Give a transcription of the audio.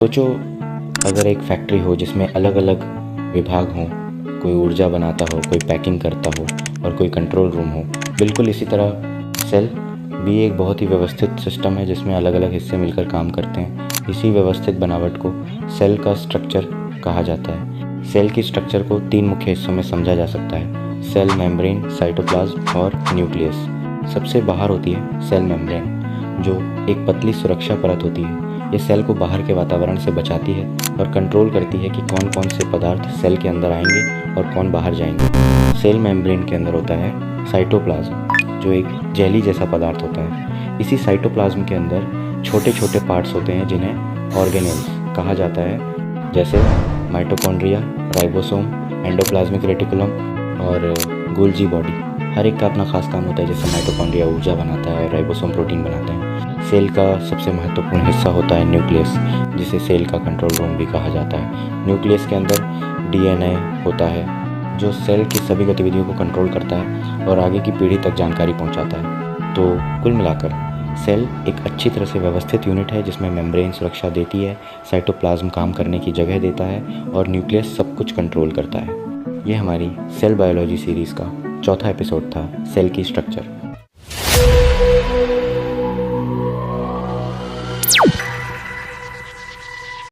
सोचो, अगर एक फैक्ट्री हो जिसमें अलग अलग विभाग हों, कोई ऊर्जा बनाता हो, कोई पैकिंग करता हो और कोई कंट्रोल रूम हो। बिल्कुल इसी तरह सेल भी एक बहुत ही व्यवस्थित सिस्टम है जिसमें अलग अलग हिस्से मिलकर काम करते हैं। इसी व्यवस्थित बनावट को सेल का स्ट्रक्चर कहा जाता है। सेल की स्ट्रक्चर को 3 मुख्य हिस्सों में समझा जा सकता है: सेल मेम्ब्रेन, साइटोप्लाज्म और न्यूक्लियस। सबसे बाहर होती है सेल मेम्ब्रेन, जो एक पतली सुरक्षा परत होती है। ये सेल को बाहर के वातावरण से बचाती है और कंट्रोल करती है कि कौन कौन से पदार्थ सेल के अंदर आएंगे और कौन बाहर जाएंगे। सेल मेम्ब्रेन के अंदर होता है साइटोप्लाज्म, जो एक जेली जैसा पदार्थ होता है। इसी साइटोप्लाज्म के अंदर छोटे छोटे पार्ट्स होते हैं जिन्हें ऑर्गेनेल्स कहा जाता है, जैसे माइटोकॉन्ड्रिया, राइबोसोम, एंडोप्लाज्मिक रेटिकुलम और गोल्जी बॉडी। हर एक का अपना खास काम होता है। जैसे माइटोकॉन्ड्रिया ऊर्जा बनाता है और राइबोसोम प्रोटीन बनाते हैं। सेल का सबसे महत्वपूर्ण हिस्सा होता है न्यूक्लियस, जिसे सेल का कंट्रोल रूम भी कहा जाता है। न्यूक्लियस के अंदर डीएनए होता है, जो सेल की सभी गतिविधियों को कंट्रोल करता है और आगे की पीढ़ी तक जानकारी पहुंचाता है। तो कुल मिलाकर सेल एक अच्छी तरह से व्यवस्थित यूनिट है जिसमें मेम्ब्रेन सुरक्षा देती है, साइटोप्लाज्म काम करने की जगह देता है और न्यूक्लियस सब कुछ कंट्रोल करता है। ये हमारी सेल बायोलॉजी सीरीज़ का चौथा एपिसोड था, सेल की स्ट्रक्चर।